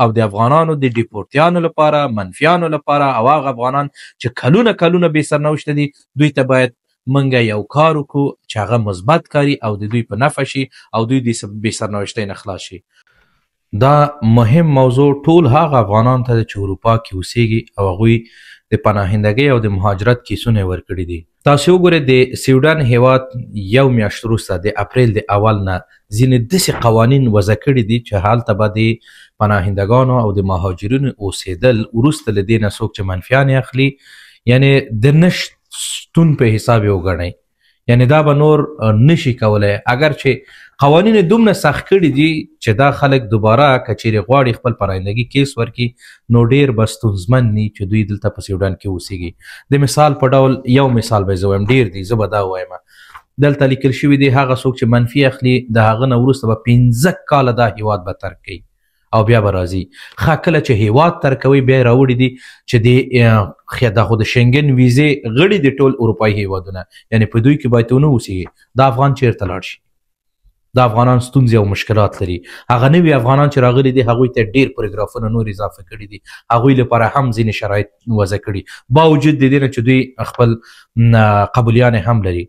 او د افغانانو د ډیپورتیانو لپاره، منفیانو لپاره او هغه افغانان چې کلونه کلونه بې سرنوشته دي، دوی ته باید منګه یو کار وکړو چې هغه مثبت کاري او د دوی په نفع شي او دوی د بې سرنوشتۍ نه خلاص شي. دا مهم موضوع ټول هغه افغانانو ته چې اروپا کې اوسېږي او هغوی د پناهندګۍ او د مهاجرت کیسونه ورکړي دي. تاسو وګورئ د سویډن هیواد یو میاشت وروسته د اپریل د اول نه ځینې داسې قوانین وضع کړي دي چې هلته به د پناهندګانو او د مهاجرینو اوسېدل وروسته له دې نه څوک چې منفیان اخلي یعنې د نه شتون په حساب یې وګڼئ، یعنې دا به نور نشي کولی. اگر چې قوانین دومره سخت کړي دي چې دا خلک دوباره که چیرې غواړي خپل پناهندګي کیس ورکړي نو ډېر به ستونزمن وي چې دوی دلته په سویډن کې اوسېږي. د مثال په ډول یو مثال به زه وایم، ډېر دي، زه به دا ووایم. دلته لیکل شوي دي هغه څوک چې منفي اخلي د هغه نه وروسته به 15 کاله دا هیواد به ترک کوي او بیا به راځي. ښه کله چې هیواد ترکوي بیا یې راوړي دي چې دا خو د شنګن ویزې غړي دي ټول اروپایي هیوادونه، یعنې په دوی کې باید ونه اوسېږي. دا افغان چیرته لاړ شي؟ دا افغانان ستونزې او مشکلات لري. هغه نوي افغانان چې راغلي دي هغوی ته ډېر پاراګرافونه نور اضافه کړي دي، هغوی لپاره هم ځینې شرایط وضع کړي باوجود د دې نه چې دوی خپل قبولیانې هم لري.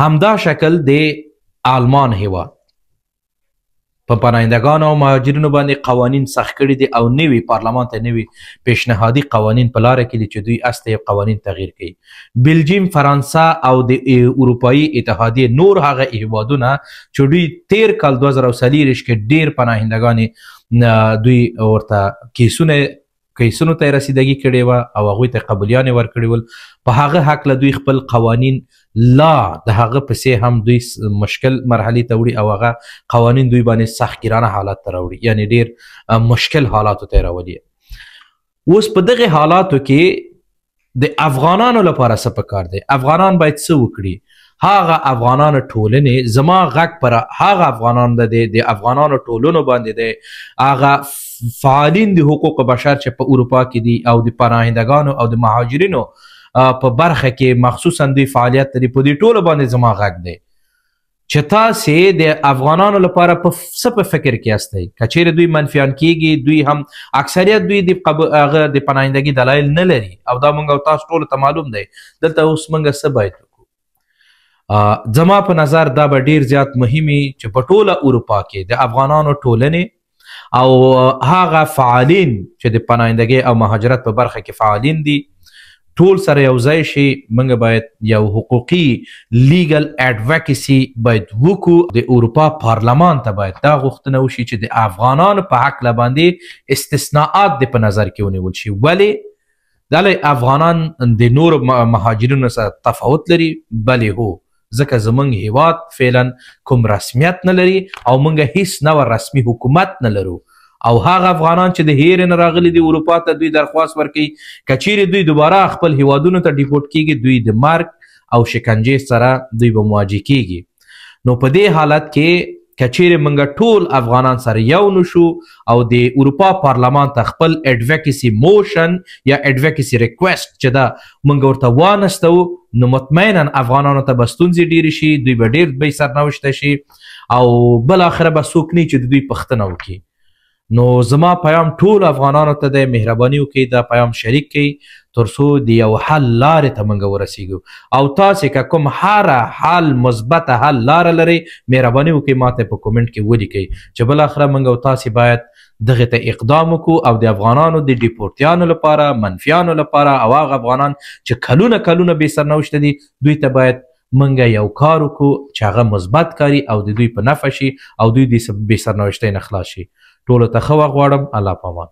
همدا شکل د آلمان هیواد په پناهندګانو او مهاجرینو باندې قوانین سخت کړي دي او نوي پارلمان ته نوي پیشنهادي قوانین په لاره کې دي چې دوی استه قوانین تغییر کوي. بلجیم، فرانسه او د اروپایي اتحادیې نور هغه هیوادونه چې دوی تیر کال 2023 کې ډیر پناهندګانې دوی ورته کیسونو ته رسیدګي کړې وه او هغوی ته قبولیانې ورکړي ول. په هغه هکله دوی خپل قوانین لا د هغه پسې هم دوی مشکل مرحلې ته وړي او هغه قوانین دوی باندې سختګیرانه حالت ته راوړي، یعنې ډېر مشکل حالاتو ته یې راولي. اوس په دغې حالاتو کې د افغانانو لپاره څه پکار دی؟ افغانان باید څه وکړي؟ هغه افغانانو ټولنې، زما غږ پر هغه افغانانو دی، د افغانانو ټولنو باندې دی، هغه فعالین د حقوق بشر چې په اروپا کې دي او د پناهندګانو او د مهاجرینو په برخه کې مخصوصا دوی فعالیت لري، په دې ټولو باندې زما غږ دی چې تاسې د افغانانو لپاره په څه په فکر کې یاستئ. که چیرې دوی منفیان کیږي، دوی هم اکثریت دوی د پناهندګي دلایل نه لري او دا موږ او تاسو ټولو ته معلوم دی. دلته اوس موږ څه باید وکړو؟ زما په نظر دا به ډیر زیات مهمي چې په ټوله اروپا کې د افغانانو ټولنې او هغه فعالین چې د پناهندګۍ او مهاجرت په برخه کې فعالین دي ټول سره یو ځای شي. موږ باید یو حقوقي لیګل اډوکیسي باید وکړو. د اروپا پارلمان ته باید دا غوښتنه وشي چې د افغانانو په هکله باندې استثناءات د په نظر کې ونیول شي. ولې؟ دا افغانان د نورو مهاجرینو سره تفاوت لري؟ بلې هو، ځکه زموږ هیواد فعلا کوم رسمیت نه لري او موږ هیڅ نوع رسمي حکومت نه لرو. او هغه افغانان چې د هیرې نه راغلي دي اروپا ته دوی درخواست ورکوي که چیرې دوی دوباره خپل هیوادونو ته ډیپورټ کیږي دوی د مرګ او شکنجې سره دوی به مواجه کیږي. نو په دې حالت کې که چیرې موږ ټول افغانان سره یو نشو او د اروپا پارلمان ته خپل اډوکیسي موشن یا اډوکیسي ریکویسټ چې دا موږ ورته وانستو نو مطمئنا افغانانو ته به ستونزې ډیرې شي، دوی به ډیر بې سرنوشته شي او بالاخره به څوک نه چې د دوی پوښتنه وکړي. نو زما پیام ټول افغانانو ته دی، مهرباني وکړئ دا پیام شریک کړئ ترڅو د یو حل لارې ته موږ ورسیږو. او تاسې که کوم هر حل مثبته حل لاره لرئ مهرباني وکړئ ما ته په کومنټ کې ولیکئ چې بالاخره موږ او تاسې باید دغې ته اقدام وکړو او د افغانانو د ډیپورتیانو لپاره، منفیانو لپاره او هغه افغانان چې کلونه کلونه بې سرنوشته دي دوی ته باید موږ یو کار وکړو چې هغه مثبت کاري او د دوی په نفع شي او دوی د بې سرنوشتۍ نه خلاص شي. ټولو ته ښه وخت غواړم. الله پامان.